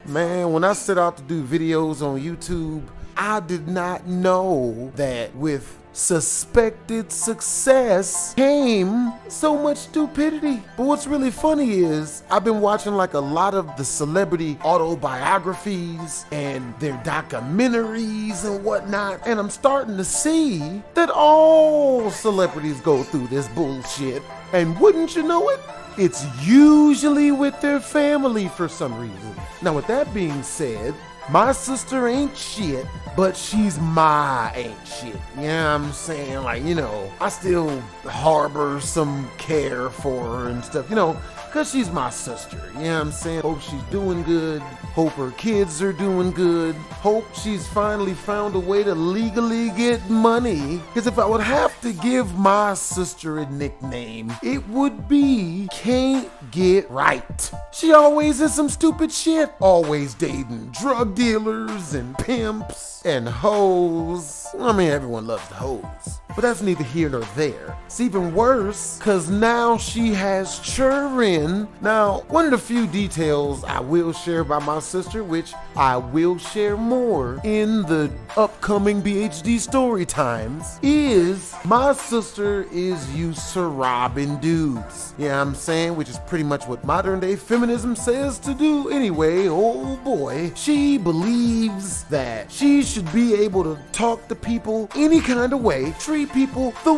Man, when I set out to do videos on YouTube, I did not know that with suspected success came so much stupidity. But what's really funny is I've been watching like a lot of the celebrity autobiographies and their documentaries and whatnot, and I'm starting to see that all celebrities go through this bullshit. And wouldn't you know it, it's usually with their family for some reason. Now with that being said, my sister ain't shit, but she's my ain't shit. Yeah, I'm saying, like, you know, I still harbor some care for her and stuff, you know, cause she's my sister. You know what I'm saying? Hope she's doing good. Hope her kids are doing good. Hope she's finally found a way to legally get money. Cause if I would have to give my sister a nickname, it would be Can't Get Right. She always is some stupid shit. Always dating drug dealers and pimps and hoes. I mean, everyone loves the hoes. But that's neither here nor there. It's even worse, cause now she has children. Now, one of the few details I will share about my sister, which I will share more in the upcoming BHD story times, is my sister is used to robbing dudes. Yeah, I'm saying, which is pretty much what modern day feminism says to do anyway. Oh boy. She believes that she should be able to talk to people any kind of way, treat people the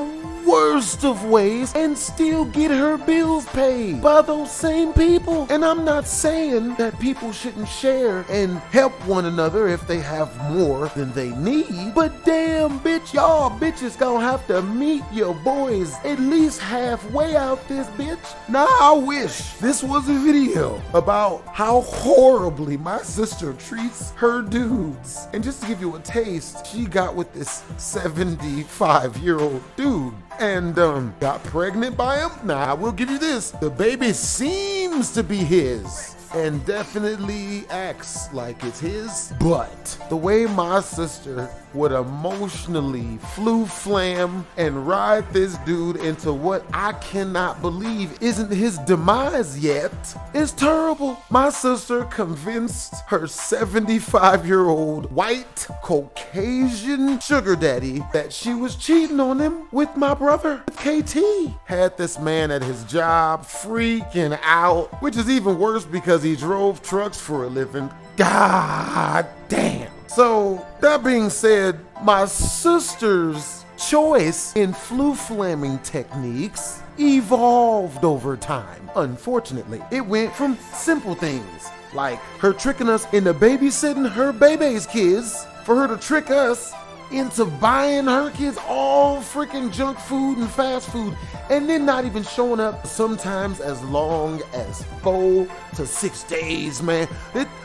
worst of ways, and still get her bills paid by those same people. And I'm not saying that people shouldn't share and help one another if they have more than they need, but damn bitch, y'all bitches gonna have to meet your boys at least halfway out this bitch. Now I wish this was a video about how horribly my sister treats her dudes. And just to give you a taste, she got with this 75-year-old dude and got pregnant by him. Now I will give you this, the baby seems to be his and definitely acts like it's his, but the way my sister would emotionally flam and ride this dude into what I cannot believe isn't his demise yet is terrible. My sister convinced her 75-year-old white Caucasian sugar daddy that she was cheating on him with my brother, KT. Had this man at his job freaking out, which is even worse because he drove trucks for a living. God damn. So, that being said, my sister's choice in flamming techniques evolved over time. Unfortunately, it went from simple things like her tricking us into babysitting her baby's kids for her to trick us into buying her kids all freaking junk food and fast food, and then not even showing up sometimes as long as 4 to 6 days, man.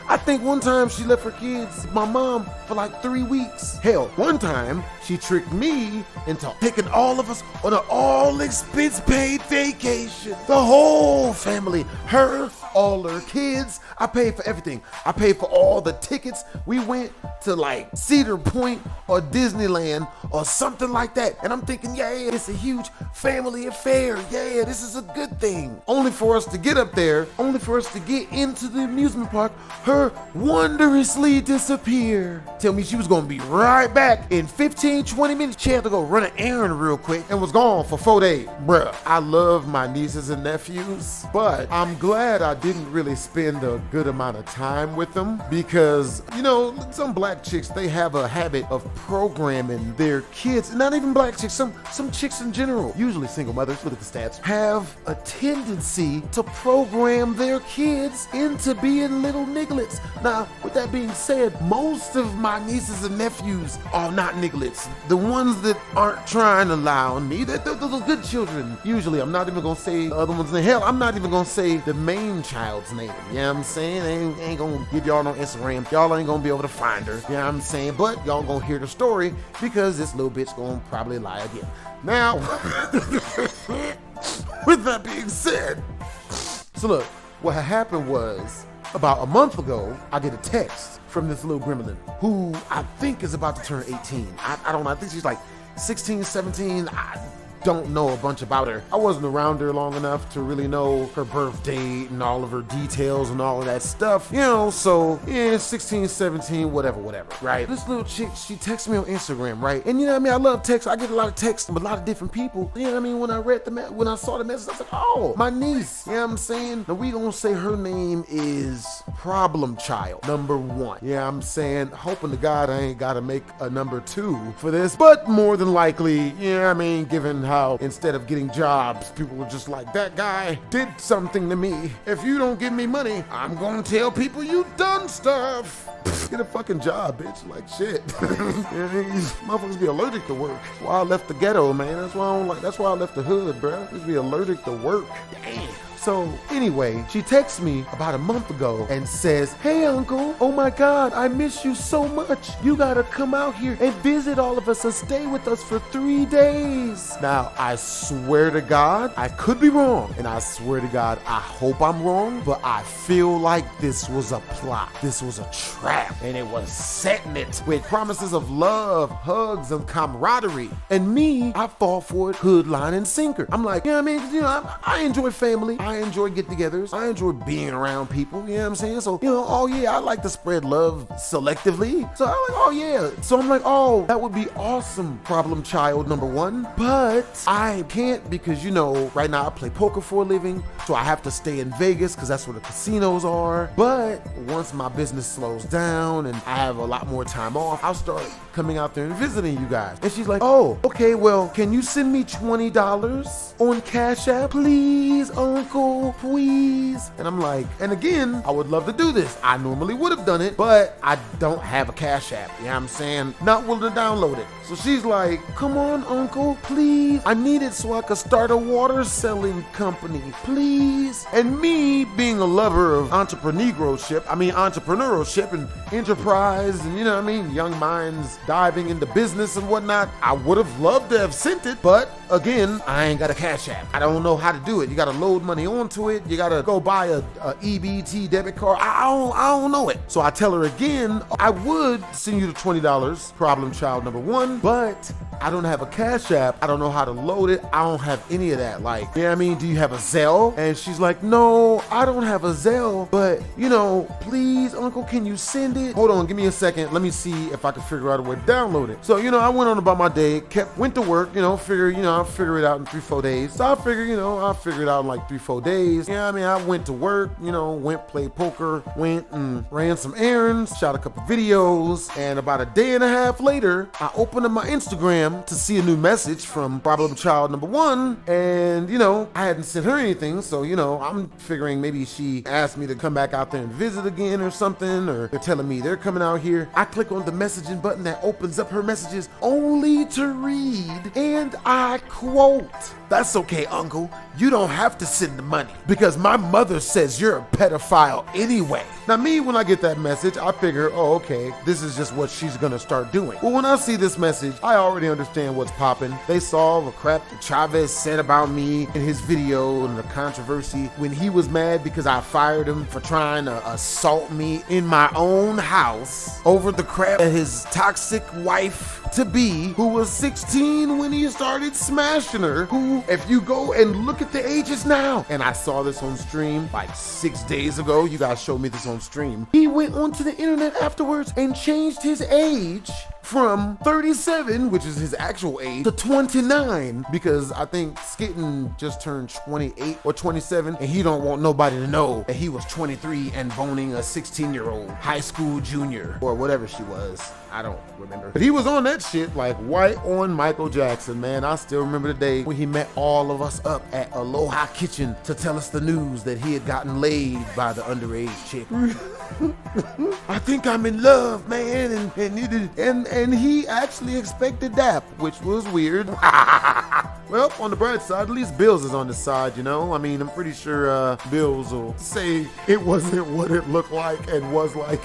I think one time she left her kids, my mom, for like 3 weeks. Hell, one time she tricked me into taking all of us on an all expense paid vacation. The whole family, her, all her kids. I paid for everything. I paid for all the tickets. We went to like Cedar Point or Disneyland or something like that. And I'm thinking, yeah, it's a huge family affair. Yeah, this is a good thing. Only for us to get up there, only for us to get into the amusement park, her wondrously disappear. Tell me she was gonna be right back in 15, 20 minutes. She had to go run an errand real quick and was gone for 4 days. Bruh, I love my nieces and nephews, but I'm glad I didn't really spend a good amount of time with them because, you know, some black chicks, they have a habit of programming their kids, not even black chicks, some chicks in general, usually single mothers, look at the stats, have a tendency to program their kids into being little nigglets. Now, with that being said, most of my nieces and nephews are not nigglets. The ones that aren't trying to lie on me, they're good children. Usually, I'm not even gonna say the other one's name. Hell, I'm not even gonna say the main child's name. You know what I'm saying? I ain't gonna give y'all no Instagram. Y'all ain't gonna be able to find her. You know what I'm saying? But y'all gonna hear the story because this little bitch gonna probably lie again. Now, with that being said, so look, what happened was about a month ago, I get a text from this little gremlin who I think is about to turn 18. I don't know. I think she's like 16, 17. don't know a bunch about her. I wasn't around her long enough to really know her birth date and all of her details and all of that stuff, you know, so yeah, 16, 17, whatever, right? This little chick, she texts me on Instagram, right? And you know what I mean? I love text. I get a lot of texts from a lot of different people. You know what I mean? When I saw the message, I was like, oh, my niece. You know what I'm saying? Now we gonna say her name is Problem Child number 1. Yeah, I'm saying, hoping to God I ain't gotta make a number 2 for this, but more than likely, you know what I mean? Given how instead of getting jobs, people were just like, that guy did something to me. If you don't give me money, I'm gonna tell people you done stuff. Get a fucking job, bitch. Like shit. These motherfuckers be allergic to work. That's why I left the ghetto, man. That's why I don't like. That's why I left the hood, bro. Just be allergic to work. Damn. So anyway, she texts me about a month ago and says, hey uncle, oh my God, I miss you so much. You gotta come out here and visit all of us and stay with us for 3 days. Now, I swear to God, I could be wrong. And I swear to God, I hope I'm wrong, but I feel like this was a plot. This was a trap. And it was setting it with promises of love, hugs, and camaraderie. And me, I fall for it hood, line, and sinker. I'm like, you know what I mean? You know, I enjoy family. I enjoy get-togethers. I enjoy being around people. You know what I'm saying? So, you know, oh yeah, I like to spread love selectively. So I'm like, oh yeah. So I'm like, oh, that would be awesome, Problem Child number 1. But I can't because, you know, right now I play poker for a living. So I have to stay in Vegas because that's where the casinos are. But once my business slows down and I have a lot more time off, I'll start coming out there and visiting you guys. And she's like, oh, okay, well, can you send me $20 on Cash App, please, uncle, please? And I'm like, and again, I would love to do this. I normally would have done it, but I don't have a Cash App. You know what I'm saying? Not willing to download it. So she's like, come on, uncle, please. I need it so I could start a water selling company, please. And me being a lover of entrepreneurship and enterprise and, you know what I mean, young minds diving into business and whatnot, I would have loved to have sent it, but again, I ain't got a Cash App. I don't know how to do it. You got to load money onto it. You got to go buy a EBT debit card. I don't know it. So I tell her again, I would send you the $20, Problem Child number 1, but I don't have a Cash App. I don't know how to load it. I don't have any of that. Like, you know what I mean? Do you have a Zelle? And she's like, no, I don't have a Zelle, but, you know, please, uncle, can you send it? Hold on, give me a second. Let me see if I can figure out a way to download it. So, you know, I went on about my day, went to work, you know, I'll figure it out in 3-4 days. So I figure, you know, I'll figure it out in like 3-4 days. Yeah, I mean, I went to work, you know, played poker, went and ran some errands, shot a couple videos, and about a day and a half later, I opened up my Instagram to see a new message from Problem Child number 1, and, you know, I hadn't sent her anything, so, you know, I'm figuring maybe she asked me to come back out there and visit again or something, or they're telling me they're coming out here. I click on the messaging button that opens up her messages only to read, and I quote, "That's okay, uncle. You don't have to send the money because my mother says you're a pedophile anyway." Now me, when I get that message, I figure, oh, okay, this is just what she's gonna start doing. Well, when I see this message, I already understand what's popping. They saw the crap that Chavez said about me in his video and the controversy when he was mad because I fired him for trying to assault me in my own house over the crap that his toxic wife-to-be, who was 16 when he started smashing her, who, if you go and look at the ages now, and I saw this on stream like 6 days ago, you guys showed me this on stream, he went onto the internet afterwards and changed his age from 37, which is his actual age, to 29, because I think Skitten just turned 28 or 27, and he don't want nobody to know that he was 23 and boning a 16-year-old high school junior, or whatever she was. I don't remember. But he was on that shit like white on Michael Jackson, man. I still remember the day when he met all of us up at Aloha Kitchen to tell us the news that he had gotten laid by the underage chick. I think I'm in love, man, and he actually expected that, which was weird. Well, on the bright side, at least Bills is on the side, you know? I mean, I'm pretty sure Bills will say it wasn't what it looked like and was like.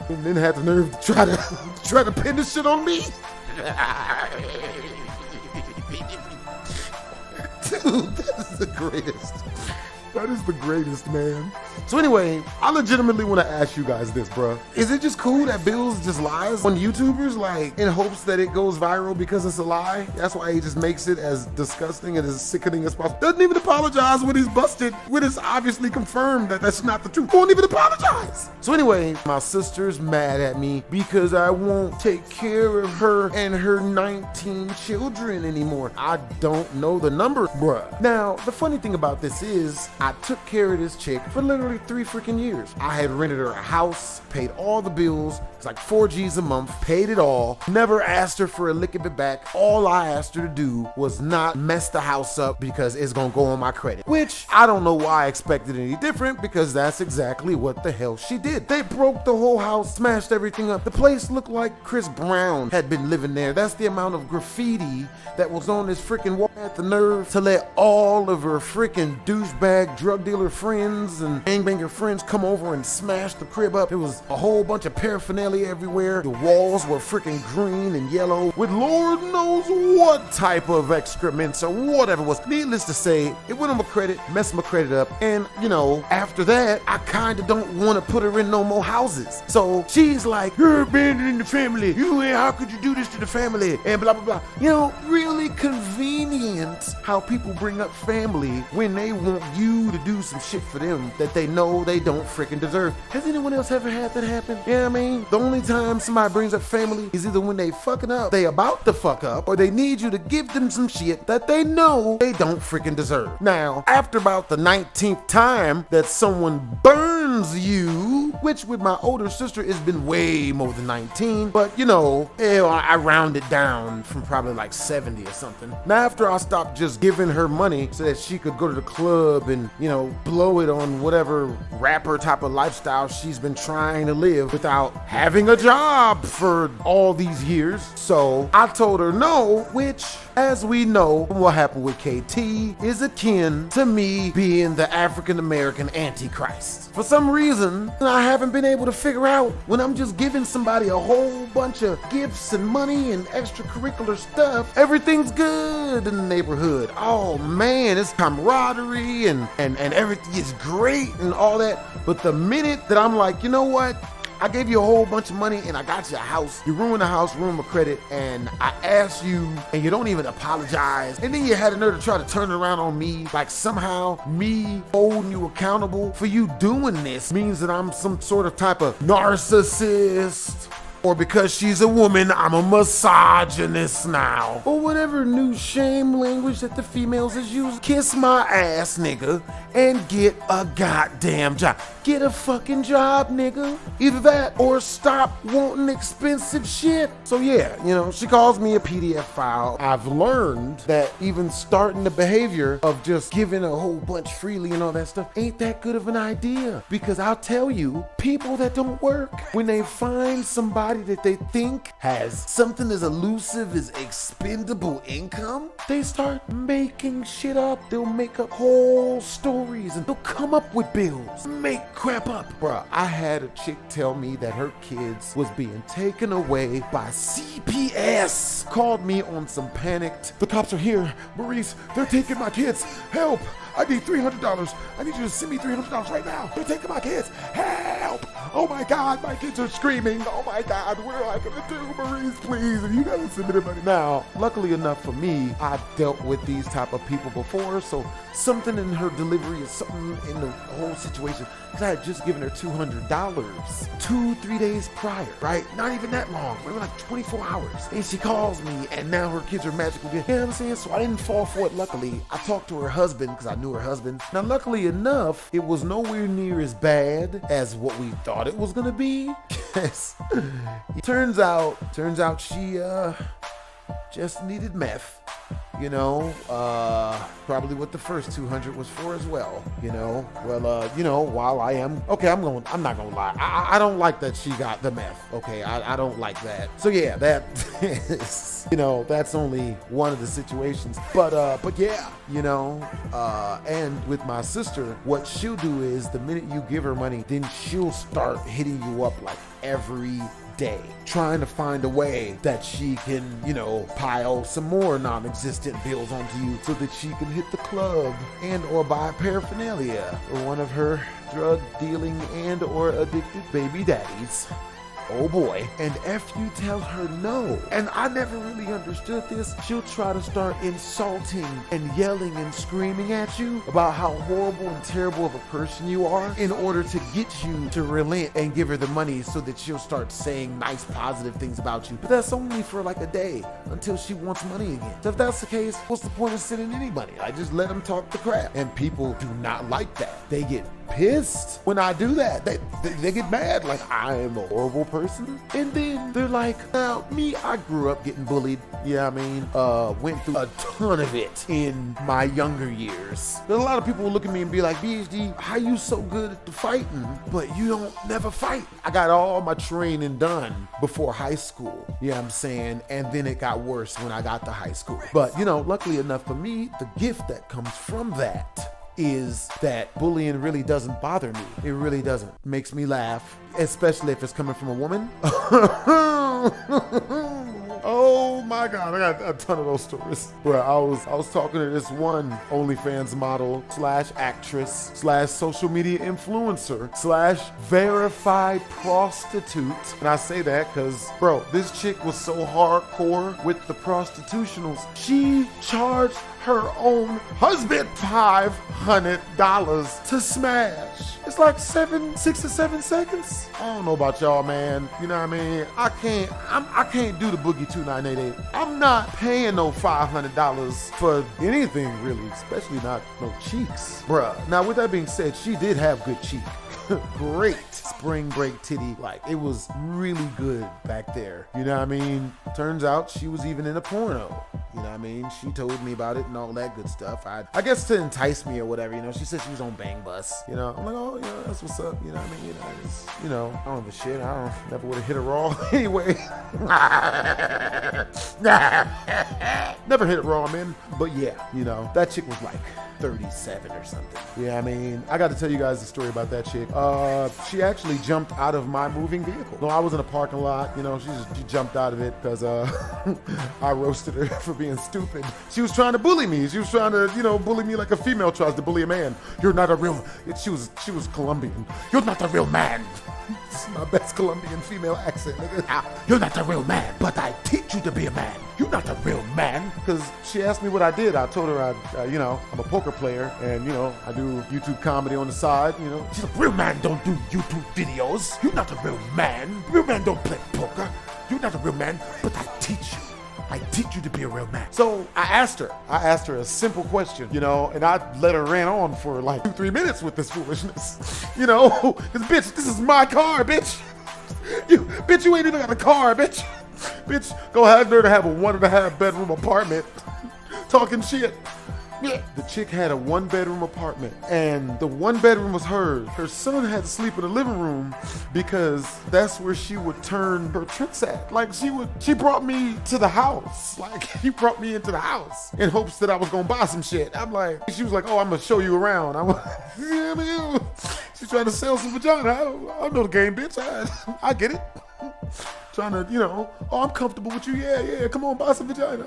And then had the nerve to try to pin this shit on me. Dude, that is the greatest. That is the greatest, man. So anyway, I legitimately want to ask you guys this, bruh. Is it just cool that Bills just lies on YouTubers, like in hopes that it goes viral because it's a lie? That's why he just makes it as disgusting and as sickening as possible. Doesn't even apologize when he's busted, when it's obviously confirmed that that's not the truth. Won't even apologize. So anyway, my sister's mad at me because I won't take care of her and her 19 children anymore. I don't know the number, bruh. Now, the funny thing about this is I took care of this chick for literally 3 freaking years. I had rented her a house, paid all the bills. It's like 4 G's a month, paid it all. Never asked her for a lick of it back. All I asked her to do was not mess the house up because it's gonna go on my credit. Which I don't know why I expected any different, because that's exactly what the hell she did. They broke the whole house, smashed everything up. The place looked like Chris Brown had been living there. That's the amount of graffiti that was on this freaking wall. Had the nerve to let all of her freaking douchebag drug dealer friends and gangbanger friends come over and smash the crib up. There was a whole bunch of paraphernalia everywhere. The walls were freaking green and yellow with Lord knows what type of excrements or whatever was. Needless to say, it went on my credit, messed my credit up. And you know, after that, I kind of don't want to put her in no more houses. So she's like, you're abandoning the family. How could you do this to the family? And blah, blah, blah. You know, really convenient how people bring up family when they want you to do some shit for them that they know they don't freaking deserve. Has anyone else ever had that happen? Yeah, I mean, the only time somebody brings up family is either when they fucking up, they about to fuck up, or they need you to give them some shit that they know they don't freaking deserve. Now, after about the 19th time that someone burns you, which with my older sister has been way more than 19, but you know, I rounded down from probably like 70 or something. Now, after I stopped just giving her money so that she could go to the club and, you know, blow it on whatever rapper type of lifestyle she's been trying to live without having a job for all these years. So I told her no, which, as we know, what happened with KT is akin to me being the African-American Antichrist. For some reason, I haven't been able to figure out when I'm just giving somebody a whole bunch of gifts and money and extracurricular stuff, everything's good in the neighborhood. Oh man, it's camaraderie and everything is great and all that. But the minute that I'm like, you know what? I gave you a whole bunch of money and I got you a house. You ruined the house, ruined my credit, and I asked you and you don't even apologize. And then you had a nerve to try to turn it around on me, like somehow me holding you accountable for you doing this means that I'm some sort of type of narcissist. Or because she's a woman, I'm a misogynist now. Or whatever new shame language that the females is using. Kiss my ass, nigga, and get a goddamn job. Get a fucking job, nigga. Either that or stop wanting expensive shit. So yeah, you know, she calls me a PDF file. I've learned that even starting the behavior of just giving a whole bunch freely and all that stuff ain't that good of an idea. Because I'll tell you, people that don't work, when they find somebody that they think has something as elusive as expendable income, they start making shit up. They'll make up whole stories and they'll come up with bills, make crap up. Bruh, I had a chick tell me that her kids was being taken away by CPS. Called me on some panicked, the cops are here, Maurice, they're taking my kids, help. I need $300. I need you to send me $300 right now. They're taking my kids. Help! Oh my God, my kids are screaming. Oh my God, what am I gonna do, Maurice? Please, if you gotta send me the money now. Luckily enough for me, I've dealt with these type of people before, so something in her delivery or something in the whole situation, because I had just given her $200 2-3 days prior, right? Not even that long, maybe like 24 hours. And she calls me and now her kids are magical again. You know what I'm saying? So I didn't fall for it, luckily. I talked to her husband because I knew her husband. Now, luckily enough, it was nowhere near as bad as what we thought it was gonna be. Yes. Turns out she just needed meth. You know, probably what the first 200 was for as well, you know. Well, you know, while I am, okay, I'm not gonna lie. I don't like that she got the meth, okay? I don't like that. So yeah, that is, you know, that's only one of the situations. But yeah, you know, and with my sister, what she'll do is the minute you give her money, then she'll start hitting you up like every day, trying to find a way that she can, you know, pile some more non-existent bills onto you so that she can hit the club and or buy paraphernalia or one of her drug dealing and or addicted baby daddies. Oh boy. And if you tell her no, and I never really understood this, she'll try to start insulting and yelling and screaming at you about how horrible and terrible of a person you are in order to get you to relent and give her the money so that she'll start saying nice positive things about you. But that's only for like a day until she wants money again. So if that's the case, what's the point of sending any money? I just let them talk the crap. And people do not like that. They get pissed when I do that. They get mad, like I am a horrible person. And then they're like, now me, I grew up getting bullied. Yeah, I mean, went through a ton of it in my younger years. There's a lot of people who look at me and be like, BHD, how you so good at the fighting, but you don't never fight? I got all my training done before high school. Yeah, I'm saying, and then it got worse when I got to high school. But you know, luckily enough for me, the gift that comes from that is that bullying really doesn't bother me. It really doesn't. It makes me laugh, especially if it's coming from a woman. Oh my God, I got a ton of those stories. Where I was talking to this one OnlyFans model / actress / social media influencer / verified prostitute. And I say that because, bro, this chick was so hardcore with the prostitutionals. She charged her own husband $500 to smash. It's like 6 or 7 seconds. I don't know about y'all, man. You know what I mean? I can't do the boogie 2988. I'm not paying no $500 for anything really, especially not no cheeks, bruh. Now with that being said, she did have good cheek. Great spring break titty. Like, it was really good back there. You know what I mean? Turns out she was even in a porno. You know what I mean? She told me about it and all that good stuff. I guess to entice me or whatever, you know. She said she was on Bang Bus. You know, I'm like, oh, yeah, that's what's up. You know what I mean? You know, I don't give a shit. Never would have hit her raw anyway. Never hit it raw, man. But yeah, you know, that chick was like 37 or something. Yeah, I mean, I got to tell you guys the story about that chick. She actually jumped out of my moving vehicle. No, I was in a parking lot, you know, she jumped out of it because I roasted her for being stupid. She was trying to bully me. She was trying to, you know, bully me like a female tries to bully a man. You're not a real, she was Colombian. You're not a real man. This is my best Colombian female accent, nigga. You're not a real man, but I teach you to be a man. You're not a real man. Because she asked me what I did. I told her, you know, I'm a poker player and, you know, I do YouTube comedy on the side, you know. She's like, real man don't do YouTube videos. You're not a real man. Real man don't play poker. You're not a real man, but I teach you. I teach you to be a real man. So I asked her a simple question, you know, and I let her ran on for like 2-3 minutes with this foolishness, you know, because bitch, this is my car, bitch. You ain't even got a car, bitch. Bitch, go ahead there to have a 1.5 bedroom apartment talking shit. Yeah. The chick had a 1-bedroom apartment and the 1 bedroom was hers. Her son had to sleep in the living room because that's where she would turn her tricks at. Like she brought me to the house. Like he brought me into the house in hopes that I was gonna buy some shit. I'm like, she was like, oh, I'm gonna show you around. I'm like, yeah, man. She's trying to sell some vagina. I know the game, bitch. I get it. Trying to, you know, oh, I'm comfortable with you. Yeah, come on, buy some vagina.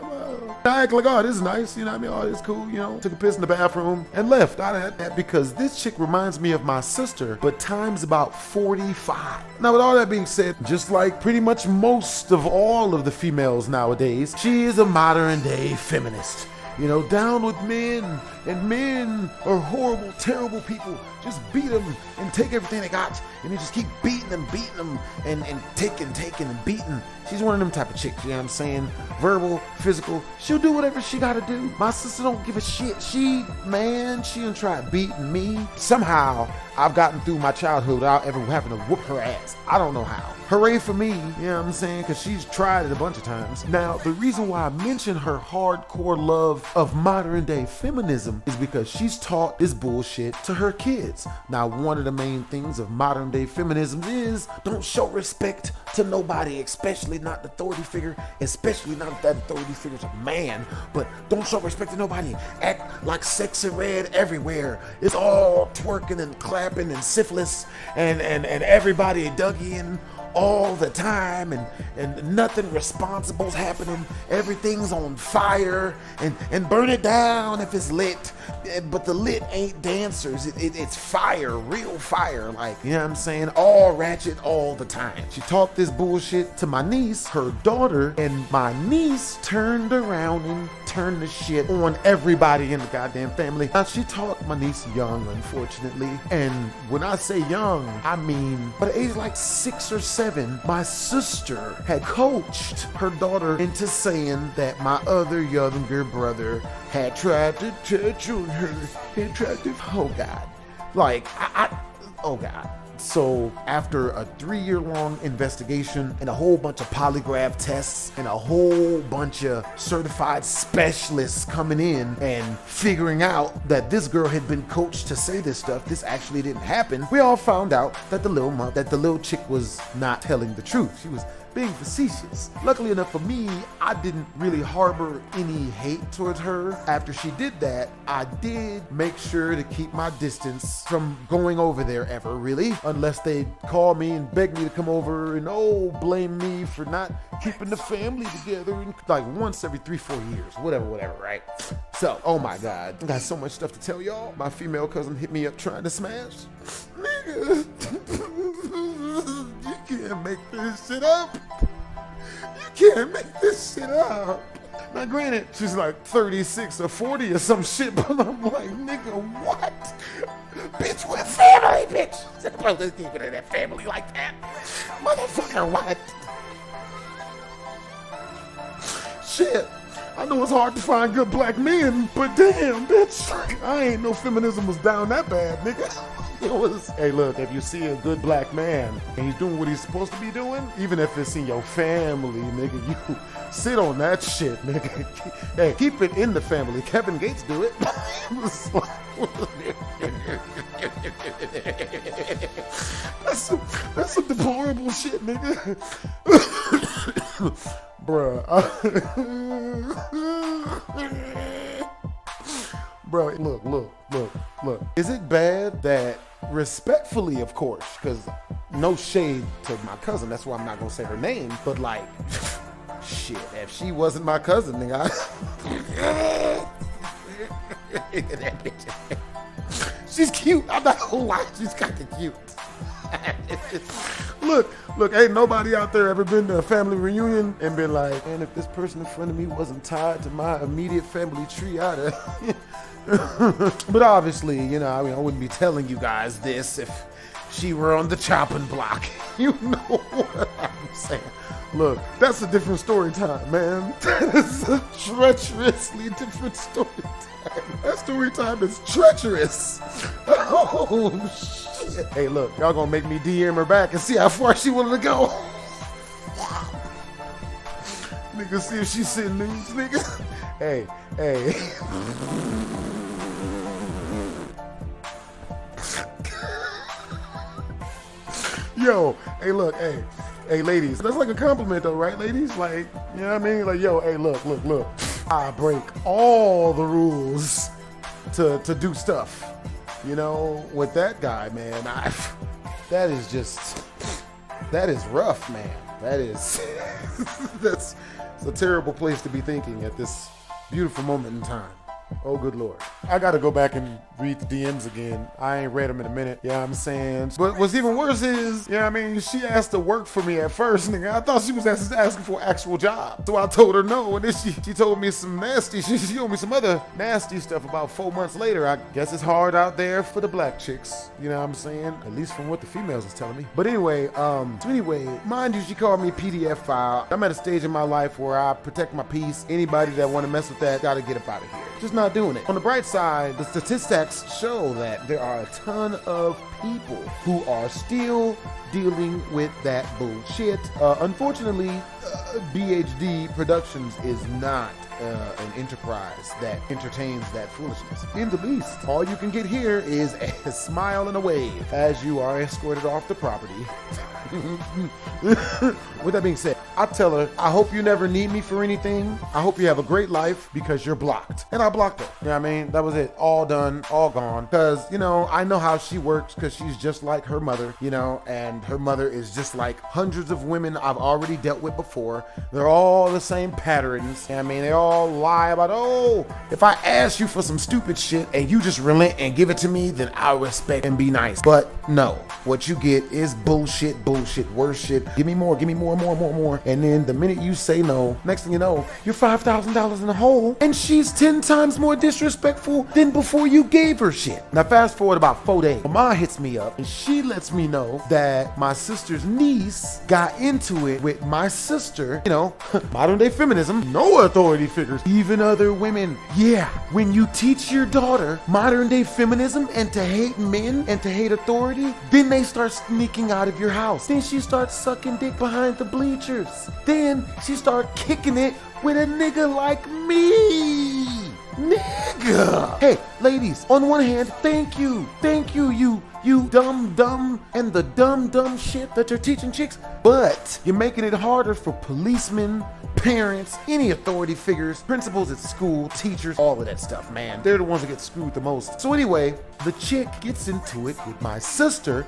I act like, oh, this is nice. You know what I mean? Oh, it's cool. You know, took a piss in the bathroom and left out of that because this chick reminds me of my sister, but times about 45. Now, with all that being said, just like pretty much most of all of the females nowadays, she is a modern day feminist. You know, down with men, and men are horrible, terrible people. Just beat them and take everything they got, and they just keep beating them, and taking and beating. She's one of them type of chicks, you know what I'm saying? Verbal, physical, she'll do whatever she gotta do. My sister don't give a shit. She done tried beating me. Somehow, I've gotten through my childhood without ever having to whoop her ass. I don't know how. Hooray for me, you know what I'm saying? Because she's tried it a bunch of times. Now, the reason why I mention her hardcore love of modern day feminism is because she's taught this bullshit to her kids. Now, one of the main things of modern day feminism is don't show respect to nobody, especially not the authority figure, especially not if that authority figure's a man, but don't show respect to nobody. Act like sexy red everywhere. It's all twerking and clapping and syphilis and everybody Dougie and all the time, and nothing responsible's happening. Everything's on fire, and burn it down if it's lit. But the lit ain't dancers. It's fire, real fire. Like, you know what I'm saying? All ratchet all the time. She taught this bullshit to my niece, her daughter, and my niece turned around and turned the shit on everybody in the goddamn family. Now, she taught my niece young, unfortunately. And when I say young, I mean, at age like 6 or 7, my sister had coached her daughter into saying that my other younger brother had tried to touch on her. He tried to, oh God. Like, oh God. So after a 3-year-long investigation and a whole bunch of polygraph tests and a whole bunch of certified specialists coming in and figuring out that this girl had been coached to say this stuff, this actually didn't happen, we all found out that the little chick was not telling the truth. She was being facetious. Luckily enough for me, I didn't really harbor any hate towards her. After she did that, I did make sure to keep my distance from going over there ever, really, unless they call me and beg me to come over and, oh, blame me for not keeping the family together, and like once every 3-4 years, whatever, right? So, oh my God, I got so much stuff to tell y'all. My female cousin hit me up trying to smash. Nigga, you can't make this shit up. You can't make this shit up. Now granted, she's like 36 or 40 or some shit, but I'm like, nigga, what? Bitch, we're family, bitch. You're supposed to keep it in that family like that. Motherfucker, what? Shit. I know it's hard to find good black men, but damn, bitch, I ain't know feminism was down that bad, nigga. It was, hey, look, if you see a good black man and he's doing what he's supposed to be doing, even if it's in your family, nigga, you sit on that shit, nigga. Hey, keep it in the family. Kevin Gates do it. That's some deplorable shit, nigga. Bruh. Bro, look. Is it bad that, respectfully, of course, because no shade to my cousin, that's why I'm not gonna say her name, but like, shit, if she wasn't my cousin, nigga, that bitch. She's cute. I'm not gonna lie, she's kinda cute. Look, ain't nobody out there ever been to a family reunion and been like, man, if this person in front of me wasn't tied to my immediate family tree, I'd have. But obviously, you know, I mean, I wouldn't be telling you guys this if she were on the chopping block. You know what I'm saying? Look, that's a different story time, man. That is a treacherously different story time. That story time is treacherous. Oh, shit. Hey, look, y'all gonna make me DM her back and see how far she wanted to go. Nigga, see if she's sending news, nigga. Hey. Yo, hey, look, hey, ladies. That's like a compliment though, right, ladies? Like, you know what I mean? Like, yo, hey, look. I break all the rules to do stuff. You know, with that guy, man, that is rough, man. That's a terrible place to be thinking at this beautiful moment in time. Oh, good Lord. I gotta go back and read the DMs again. I ain't read them in a minute. Yeah, I'm saying. But what's even worse is, I mean, she asked to work for me at first, nigga. I thought she was asking for an actual job. So I told her no, and then she told me some nasty, she told me some other nasty stuff about 4 months later. I guess it's hard out there for the black chicks. You know what I'm saying? At least from what the females is telling me. But anyway, mind you, she called me PDF file. I'm at a stage in my life where I protect my peace. Anybody that want to mess with that, gotta get up out of here. Just not doing it. On the bright side, the statistics show that there are a ton of people who are still dealing with that bullshit. Unfortunately, BHD Productions is not an enterprise that entertains that foolishness. In the least, all you can get here is a smile and a wave as you are escorted off the property With that being said, I tell her, I hope you never need me for anything. I hope you have a great life because you're blocked. And I blocked her. You know what I mean? That was it. All done, all gone. Because, you know, I know how she works because she's just like her mother, you know, and her mother is just like hundreds of women I've already dealt with before. They're all the same patterns. You know what I mean? They all lie about, oh, if I ask you for some stupid shit and you just relent and give it to me, then I'll respect and be nice. But no, what you get is bullshit, worse shit. Give me more, more. And then the minute you say no, next thing you know, you're $5,000 in the hole and she's 10 times more disrespectful than before you gave her shit. Now fast forward about 4 days. Ma hits me up and she lets me know that my sister's niece got into it with my sister, you know, modern day feminism, no authority figures, even other women. Yeah, when you teach your daughter modern day feminism and to hate men and to hate authority, then they start sneaking out of your house. Then she starts sucking dick behind the bleachers. Then she start kicking it with a nigga like me. Nigga. Hey, ladies, on one hand, thank you, you dumb, and the dumb shit that you're teaching chicks, but you're making it harder for policemen, parents, any authority figures, principals at school, teachers, all of that stuff, man. They're the ones that get screwed the most. So anyway, the chick gets into it with my sister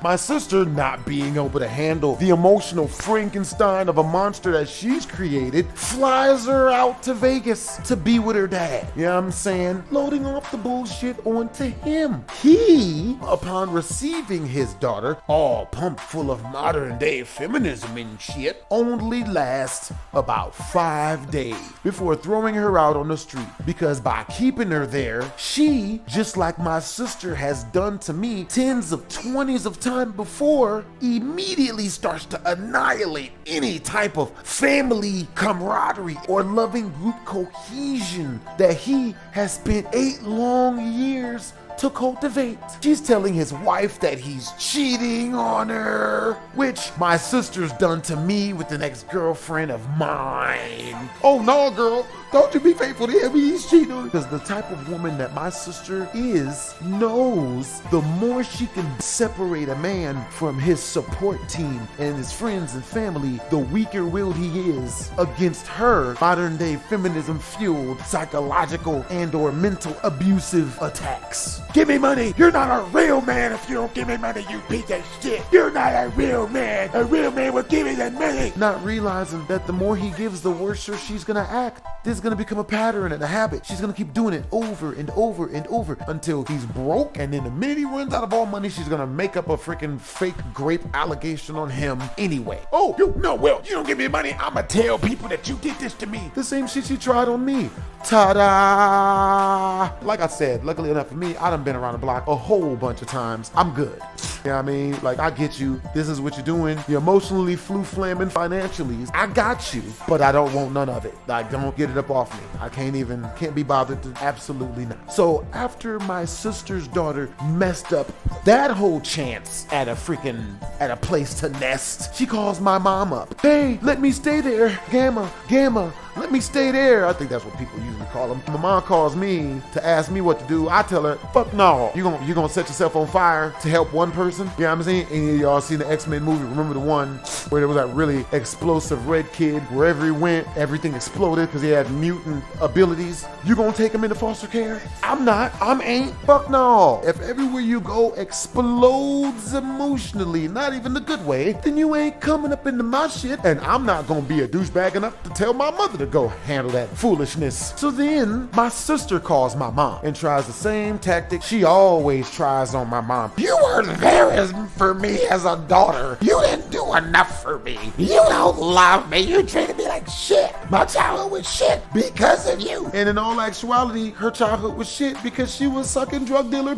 not being able to handle the emotional Frankenstein of a monster that she's created, flies her out to Vegas to be with her dad. You know what I'm saying? Loading off the bullshit onto him. He, upon receiving his daughter, all pumped full of modern day feminism and shit, only lasts about 5 days before throwing her out on the street, because by keeping her there, she, just like my sister has done to me tens of 20s of time before, immediately starts to annihilate any type of family camaraderie or loving group cohesion that he has spent 8 long years to cultivate. She's telling his wife that he's cheating on her, which my sister's done to me with an ex-girlfriend of mine. Oh no, girl, don't you be faithful to him, he's cheating. Because the type of woman that my sister is knows the more she can separate a man from his support team and his friends and family, the weaker willed he is against her modern day feminism fueled psychological and or mental abusive attacks. Give me money. You're not a real man if you don't give me money, you piece of shit. You're not a real man. A real man will give me that money. Not realizing that the more he gives, the worse she's gonna act. This is gonna become a pattern and a habit. She's gonna keep doing it over and over and over until he's broke. And then the minute he runs out of all money, she's gonna make up a freaking fake grape allegation on him anyway. Oh, you don't give me money. I'ma tell people that you did this to me. The same shit she tried on me. Ta-da! Like I said, luckily enough for me, I done been around the block a whole bunch of times. I'm good. You know what I mean? Like, I get you. This is what you're doing. You're emotionally flu-flamming financially. I got you, but I don't want none of it. Like, don't get it up off me. I can't be bothered to, absolutely not. So after my sister's daughter messed up that whole chance at a place to nest, she calls my mom up. Hey, let me stay there. Gamma, let me stay there. I think that's what people usually call them. My mom calls me to ask me what to do. I tell her, fuck no. You gonna set yourself on fire to help one person? You know what I'm saying? Any of y'all seen the X-Men movie? Remember the one where there was that really explosive red kid, wherever he went, everything exploded because he had mutant abilities? You gonna take him into foster care? I'm not. I'm aint. Fuck no. If everywhere you go explodes emotionally, not even the good way, then you ain't coming up into my shit, and I'm not gonna be a douchebag enough to tell my mother to go handle that foolishness. So then my sister calls my mom and tries the same tactic she always tries on my mom. You were there for me as a daughter. You didn't do enough for me. You don't love me. You treated me like shit. My childhood was shit because of you. And in all actuality, her childhood was shit because she was sucking drug dealer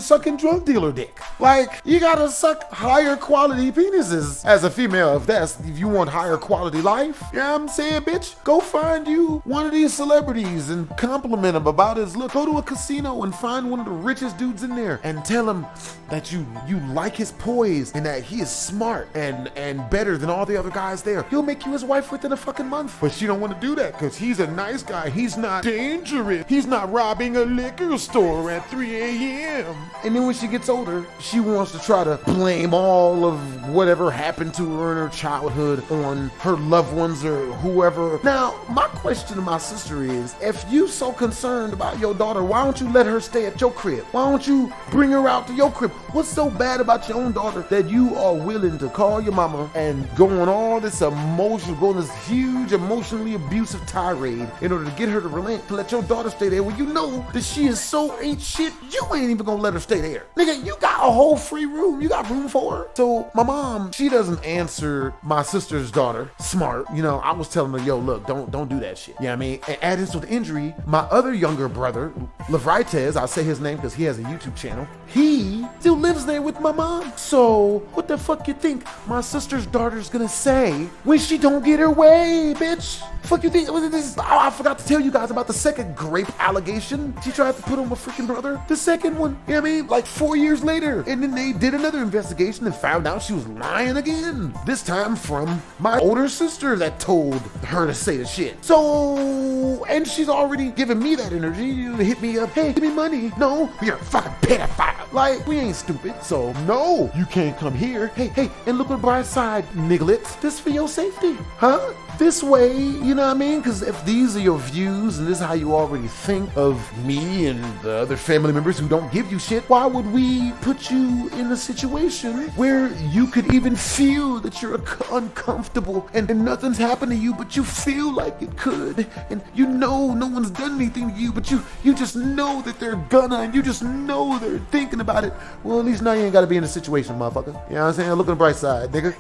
sucking drug dealer dick. Like, you gotta suck higher quality penises as a female if you want higher quality life. You know what I'm saying, bitch? Go find you one of these celebrities and compliment him about his look. Go to a casino and find one of the richest dudes in there and tell him that you like his poise and that he is smart and better than all the other guys there. He'll make you his wife within a fucking month. But she don't want to do that because he's a nice guy. He's not dangerous. He's not robbing a liquor store at 3 a.m. And then when she gets older, she wants to try to blame all of whatever happened to her in her childhood on her loved ones or whoever. Now, my question to my sister is, if you so concerned about your daughter, why don't you let her stay at your crib? Why don't you bring her out to your crib? What's so bad about your own daughter that you are willing to call your mama and go on all this emotional, go on this huge emotionally abusive tirade in order to get her to relent, to let your daughter stay there when you know that she is so ain't shit, you ain't even gonna let her stay there. Nigga, you got a whole free room. You got room for her. So my mom, she doesn't answer my sister's daughter smart. You know, I was telling her, yo, look, don't do that shit. You know what I mean? And add insult to injury, my other younger brother, Lavrites, I'll say his name because he has a YouTube channel, he still lives there with my mom. So what the fuck you think my sister's daughter's gonna say when she don't get her way, bitch? Fuck you think? I forgot to tell you guys about the second grape allegation she tried to put on my freaking brother. The second one, you know what I mean? Like 4 years later. And then they did another investigation and found out she was lying again. This time from my older sister that told her to say the shit. So, and she's already given me that energy to hit me up. Hey, give me money. No, you're a fucking pedophile. Like, we ain't stupid. So, no, you can't come here. Hey, and look on the bright side, nigglets. This for your safety, huh? This way, you know what I mean? Because if these are your views and this is how you already think of me and the other family members who don't give you shit, why would we put you in a situation where you could even feel that you're uncomfortable and nothing's happened to you, but you feel like it could, and you know no one's done anything to you, but you just know that they're gonna, and you just know they're thinking about it. Well, at least now you ain't gotta be in a situation, motherfucker. You know what I'm saying? Look on the bright side, nigga.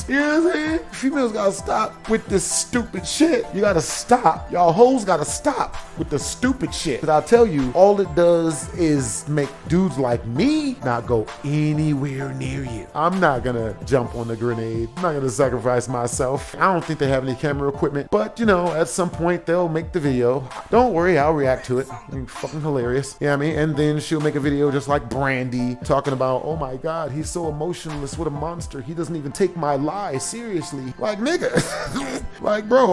You know what I'm saying? Females gotta stop with this stupid shit. You gotta stop. Y'all hoes gotta stop with the stupid shit. Cause I'll tell you, all it does is make dudes like me not go anywhere near you. I'm not gonna jump on the grenade. I'm not gonna sacrifice myself. I don't think they have any camera equipment, but you know, at some point they'll make the video. Don't worry, I'll react to it. It's fucking hilarious. You know what I mean? And then she'll make a video just like Brandy, talking about, oh my God, he's so emotionless, what a monster. He doesn't even take my lies seriously. Like, nigga. Like, bro,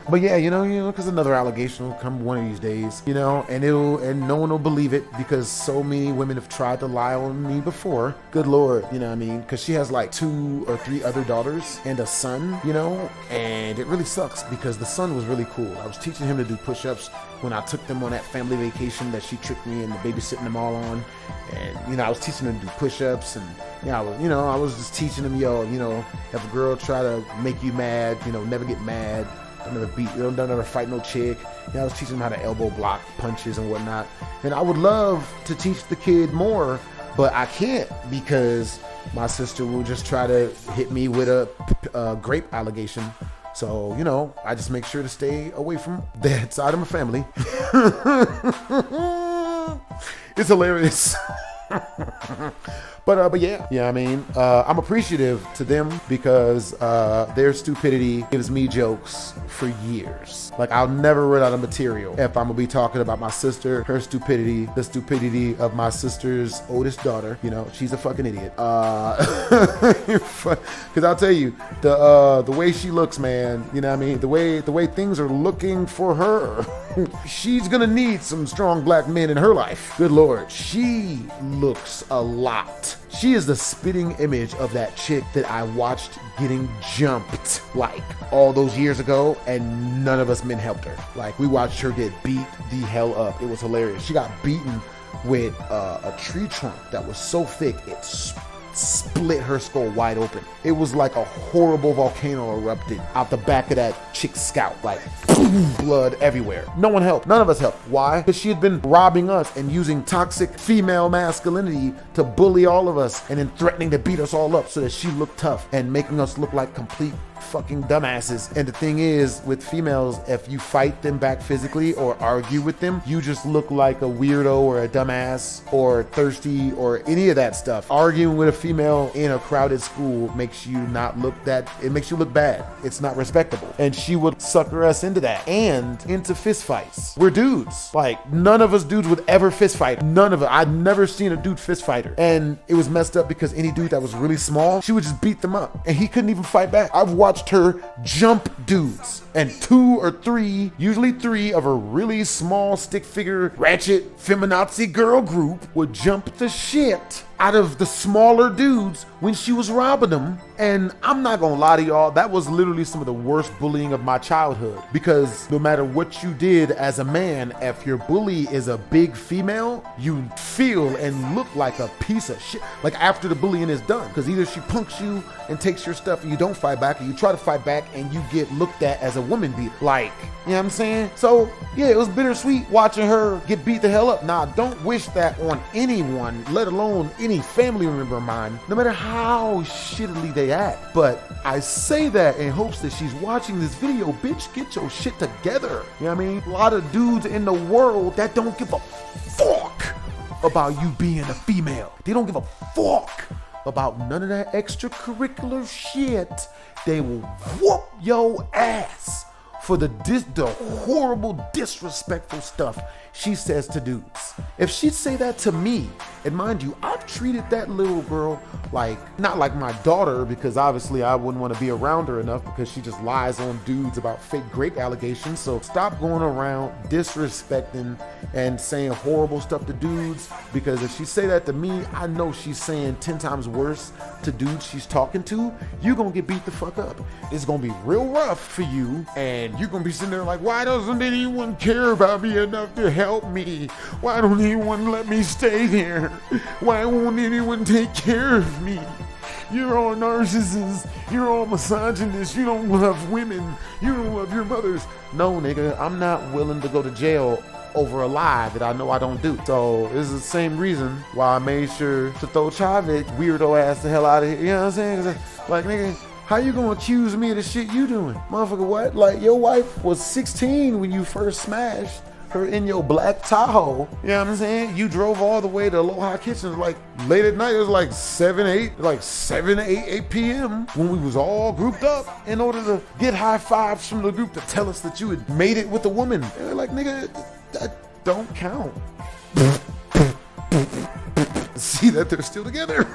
but yeah, you know, because another allegation will come one of these days, you know, and no one will believe it because so many women have tried to lie on me before. Good Lord, you know what I mean? Because she has like 2 or 3 other daughters and a son, you know, and it really sucks because the son was really cool. I was teaching him to do push-ups when I took them on that family vacation that she tricked me into babysitting them all on. And, you know, I was teaching them to do push-ups and, I was just teaching them, if a girl try to make you mad, never get mad. Don't ever fight no chick. I was teaching them how to elbow block punches and whatnot. And I would love to teach the kid more, but I can't because my sister will just try to hit me with a grape allegation. So, I just make sure to stay away from that side of my family. It's hilarious. But yeah, I mean, I'm appreciative to them because their stupidity gives me jokes for years. Like, I'll never run out of material if I'm gonna be talking about my sister, her stupidity, the stupidity of my sister's oldest daughter. She's a fucking idiot. Because I'll tell you, the way she looks, man, the way things are looking for her, she's gonna need some strong black men in her life. Good Lord, she looks a lot. She is the spitting image of that chick that I watched getting jumped like all those years ago, and none of us men helped her. Like, we watched her get beat the hell up. It was hilarious. She got beaten with a tree trunk that was so thick it split her skull wide open. It was like a horrible volcano erupted out the back of that chick's scalp, like blood everywhere. No one helped. None of us helped. Why? Because she had been robbing us and using toxic female masculinity to bully all of us and then threatening to beat us all up so that she looked tough and making us look like complete fucking dumbasses. And the thing is, with females, if you fight them back physically or argue with them, you just look like a weirdo or a dumbass or thirsty or any of that stuff. Arguing with a female in a crowded school makes you not look it makes you look bad. It's not respectable. And she would sucker us into that and into fist fights. We're dudes. Like, none of us dudes would ever fist fight. None of it. I'd never seen a dude fist fighter. And it was messed up because any dude that was really small, she would just beat them up and he couldn't even fight back. I've watched her jump dudes and 2 or 3, usually 3 of a really small stick figure ratchet feminazi girl group would jump the shit out of the smaller dudes when she was robbing them. And I'm not gonna lie to y'all, that was literally some of the worst bullying of my childhood, because no matter what you did as a man, if your bully is a big female, you feel and look like a piece of shit, like after the bullying is done, because either she punks you and takes your stuff and you don't fight back, or you try to fight back and you get looked at as a woman beater, like, you know what I'm saying? So yeah, it was bittersweet watching her get beat the hell up. Nah, don't wish that on anyone, let alone any family member of mine, no matter how shittily they act. But I say that in hopes that she's watching this video. Bitch, get your shit together. You know what I mean? A lot of dudes in the world that don't give a fuck about you being a female. They don't give a fuck about none of that extracurricular shit. They will whoop your ass for the horrible, disrespectful stuff she says to dudes. If she'd say that to me, and mind you, I've treated that little girl like, not like my daughter, because obviously I wouldn't want to be around her enough because she just lies on dudes about fake rape allegations. So stop going around disrespecting and saying horrible stuff to dudes, because if she say that to me, I know she's saying 10 times worse to dudes she's talking to. You're gonna get beat the fuck up. It's gonna be real rough for you, and you're gonna be sitting there like, why doesn't anyone care about me enough to help me? Why don't anyone let me stay here? Why won't anyone take care of me? You're all narcissists. You're all misogynists. You don't love women. You don't love your mothers. No, nigga, I'm not willing to go to jail over a lie that I know I don't do. So this is the same reason why I made sure to throw Chavez weirdo ass the hell out of here. You know what I'm saying? 'Cause like, nigga, how you gonna accuse me of the shit you doing? Motherfucker, what? Like, your wife was 16 when you first smashed her in your black Tahoe. You know what I'm saying? You drove all the way to Aloha Kitchens like late at night. It was like 7 to 8 p.m. when we was all grouped up in order to get high fives from the group to tell us that you had made it with a woman. And we're like, nigga, that don't count. See that they're still together.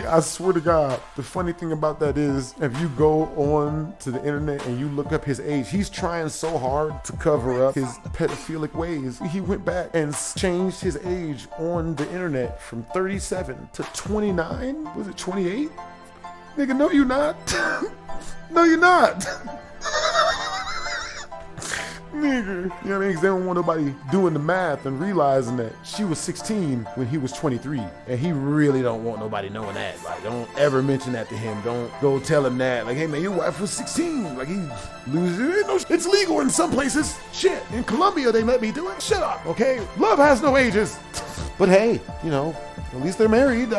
I swear to God, the funny thing about that is, if you go on to the internet and you look up his age, he's trying so hard to cover up his pedophilic ways. He went back and changed his age on the internet from 37 to 29. Was it 28? Nigga, no, you're not. No, you're not. Nigga, you know what I mean? Because they don't want nobody doing the math and realizing that she was 16 when he was 23. And he really don't want nobody knowing that. Like, don't ever mention that to him. Don't go tell him that. Like, hey man, your wife was 16. Like, he loses. It's legal in some places. Shit, in Colombia they let me do it. Shut up, okay? Love has no ages. But hey, you know, at least they're married.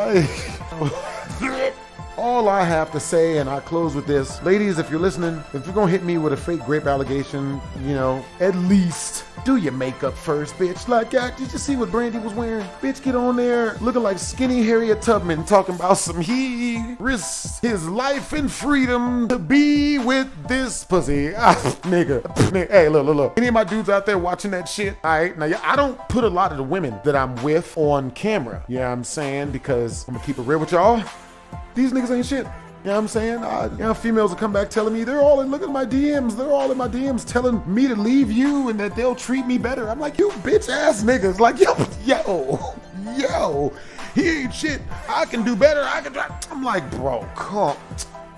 All I have to say, and I close with this, ladies, if you're listening, if you're gonna hit me with a fake rape allegation, you know, at least do your makeup first, bitch. Like, did you see what Brandy was wearing? Bitch, get on there looking like skinny Harriet Tubman, talking about some he risks his life and freedom to be with this pussy. Nigga. Hey, look. Any of my dudes out there watching that shit? All right, now I don't put a lot of the women that I'm with on camera. You know what I'm saying? Because I'm gonna keep it real with y'all. These niggas ain't shit. You know what I'm saying? You know, females will come back telling me, look at my DMs. They're all in my DMs telling me to leave you and that they'll treat me better. I'm like, you bitch ass niggas. Like, yo, he ain't shit. I can do better. I'm like, bro, come,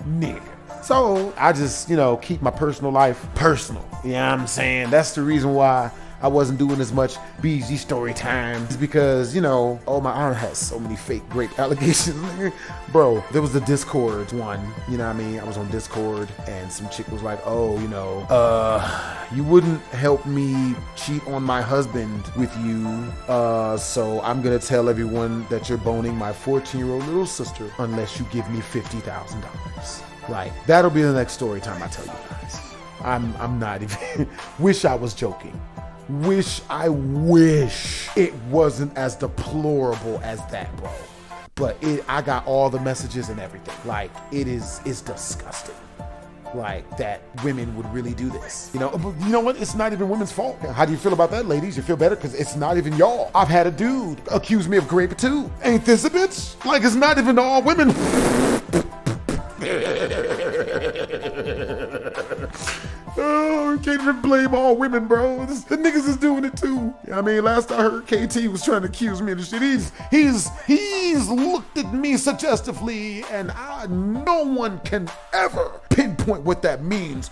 nigga. So I just, you know, keep my personal life personal. You know what I'm saying? That's the reason why I wasn't doing as much BHD Storytime. It's because, you know, my aunt has so many fake rape allegations. Bro, there was the Discord one, you know what I mean? I was on Discord and some chick was like, oh, you know, you wouldn't help me cheat on my husband with you, so I'm gonna tell everyone that you're boning my 14-year-old little sister unless you give me $50,000. Like, that'll be the next story time I tell you guys. I'm not even, wish I was joking. I wish it wasn't as deplorable as that, bro. But I got all the messages and everything. Like, it's disgusting. Like, that women would really do this. You know, but you know what? It's not even women's fault. How do you feel about that, ladies? You feel better? Because it's not even y'all. I've had a dude accuse me of rape too. Ain't this a bitch? Like, it's not even all women. Oh, can't even blame all women, bro. The niggas is doing it too. I mean, last I heard, KT was trying to accuse me of this shit. He's looked at me suggestively, and no one can ever pinpoint what that means.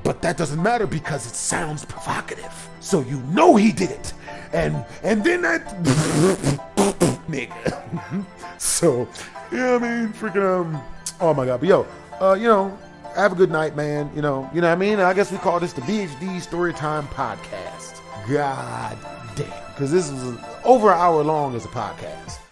But that doesn't matter because it sounds provocative. So you know he did it. And then that nigga. So, yeah, I mean, freaking, oh my God. But yo, you know, have a good night, man. You know what I mean? I guess we call this the BHD Storytime podcast. God damn. Because this was over an hour long as a podcast.